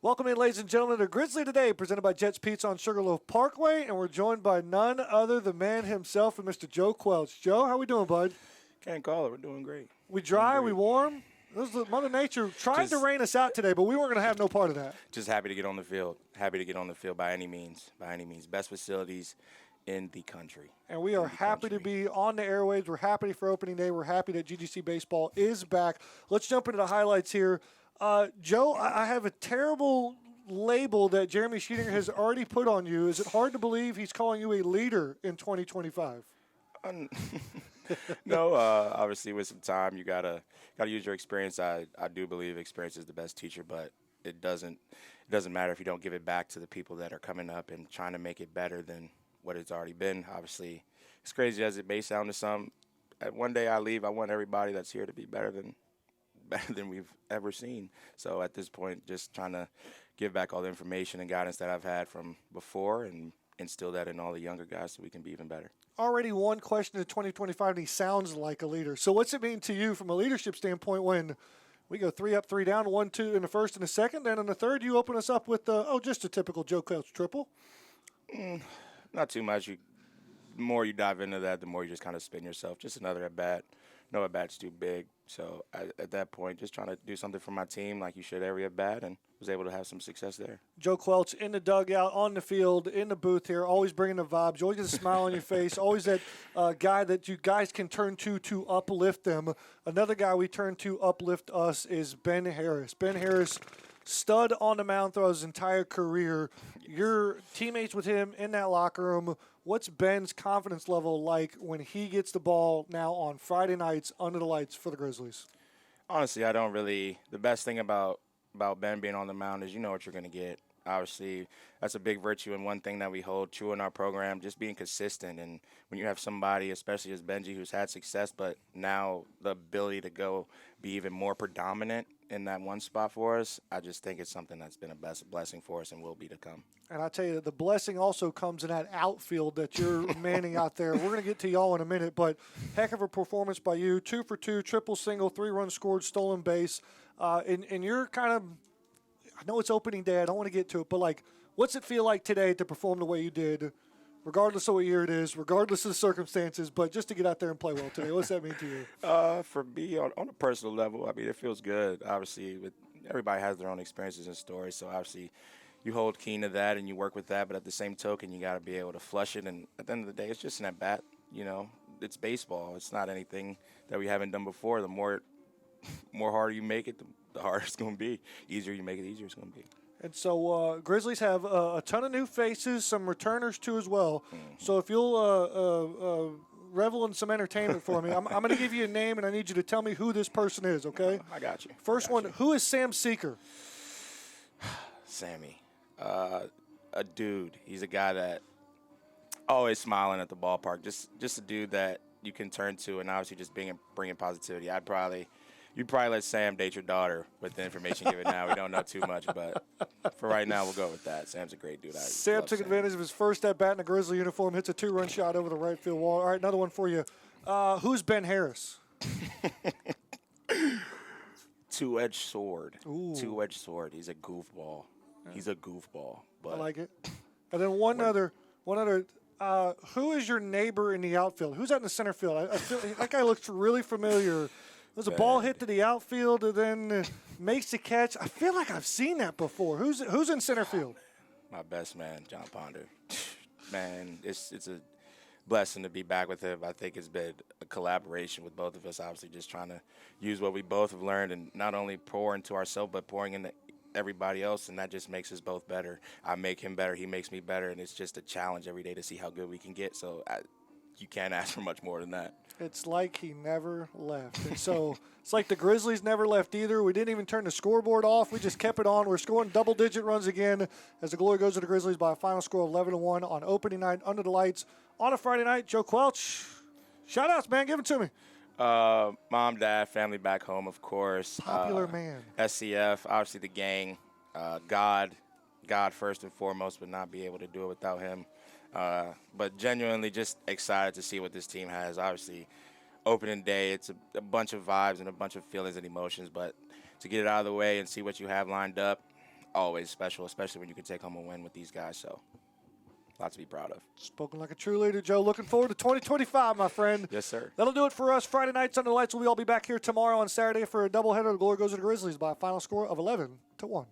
Welcome in, ladies and gentlemen, to Grizzly Today, presented by Jet's Pizza on Sugarloaf Parkway, and we're joined by none other than the man himself, and Mr. Joe Quelch. Joe, how we doing, bud? Can't call it. We're doing great. We dry, we warm. This is Mother Nature tried to rain us out today, but we weren't going to have no part of that. Just happy to get on the field. Happy to get on the field by any means. By any means. Best facilities in the country. And we are happy to be on the airwaves. We're happy for opening day. We're happy that GGC Baseball is back. Let's jump into the highlights here. Joe, I have a terrible label that Jeremy Sheetinger has already put on you. Is it hard to believe he's calling you a leader in 2025? No, obviously with some time you gotta use your experience. I do believe experience is the best teacher, but it doesn't matter if you don't give it back to the people that are coming up and trying to make it better than what it's already been. Obviously, as crazy as it may sound to some, one day I leave, I want everybody that's here to be better than we've ever seen. So at this point, just trying to give back all the information and guidance that I've had from before and instill that in all the younger guys so we can be even better. Already one question in 2025, and he sounds like a leader. So what's it mean to you from a leadership standpoint when we go 3 up, 3 down, 1-2 in the first and the second, and in the third you open us up with, just a typical Joe Quelch triple? Not too much. The more you dive into that, the more you just kind of spin yourself. Just another at-bat. No at-bat's too big. So at that point, just trying to do something for my team like you should every at-bat, and was able to have some success there. Joe Quelch in the dugout, on the field, in the booth here, always bringing the vibes. You always get a smile on your face. Always that guy that you guys can turn to uplift them. Another guy we turn to uplift us is Ben Harris. Ben Harris, stud on the mound throughout his entire career. Your teammates with him in that locker room. What's Ben's confidence level like when he gets the ball now on Friday nights under the lights for the Grizzlies? Honestly, I don't really – the best thing about Ben being on the mound is you know what you're going to get. Obviously, that's a big virtue and one thing that we hold true in our program, just being consistent. And when you have somebody, especially as Benji, who's had success, but now the ability to go be even more predominant in that one spot for us, I just think it's something that's been a blessing for us and will be to come. And I tell you, the blessing also comes in that outfield that you're manning out there. We're going to get to y'all in a minute, but heck of a performance by you. 2 for 2, triple single, 3 runs scored, stolen base. And you're kind of, I know it's opening day, I don't want to get to it, but like, what's it feel like today to perform the way you did, regardless of what year it is, regardless of the circumstances, but just to get out there and play well today? What's that mean to you? For me, on a personal level, I mean, it feels good. Obviously, everybody has their own experiences and stories, so obviously you hold keen to that and you work with that, but at the same token, you got to be able to flush it. And at the end of the day, it's just an at-bat. You know, it's baseball. It's not anything that we haven't done before. The more harder you make it, the harder it's going to be. Easier you make it, easier it's going to be. And so Grizzlies have a ton of new faces, some returners too as well. Mm-hmm. So if you'll revel in some entertainment for me, I'm going to give you a name, and I need you to tell me who this person is, okay? I got you. First one, who is Sam Seeker? Sammy. A dude. He's a guy that always smiling at the ballpark. Just a dude that you can turn to, and obviously just bringing positivity. You'd probably let Sam date your daughter with the information given now. We don't know too much, but for right now, we'll go with that. Sam's a great dude. Sam took advantage of his first at-bat in a Grizzly uniform, hits a 2-run shot over the right field wall. All right, another one for you. Who's Ben Harris? Two-edged sword. Ooh. Two-edged sword. He's a goofball. He's a goofball. But I like it. And then one other. Who is your neighbor in the outfield? Who's out in the center field? I feel that guy looks really familiar. There's a ball hit to the outfield and then makes the catch. I feel like I've seen that before. Who's in center field? My best man, John Ponder. Man, it's a blessing to be back with him. I think it's been a collaboration with both of us, obviously just trying to use what we both have learned and not only pour into ourselves but pouring into everybody else, and that just makes us both better. I make him better, he makes me better, and it's just a challenge every day to see how good we can get. So you can't ask for much more than that. It's like he never left. And so it's like the Grizzlies never left either. We didn't even turn the scoreboard off. We just kept it on. We're scoring double-digit runs again as the glory goes to the Grizzlies by a final score of 11-1 on opening night under the lights on a Friday night. Joe Quelch, shout-outs, man. Give it to me. Mom, dad, family back home, of course. Popular man. SCF, obviously the gang. God first and foremost, would not be able to do it without him. But genuinely just excited to see what this team has. Obviously, opening day, it's a bunch of vibes and a bunch of feelings and emotions. But to get it out of the way and see what you have lined up, always special, especially when you can take home a win with these guys. So, lots to be proud of. Spoken like a true leader, Joe. Looking forward to 2025, my friend. Yes, sir. That'll do it for us. Friday nights under the lights. We'll all be back here tomorrow on Saturday for a doubleheader. The glory goes to the Grizzlies by a final score of 11-1.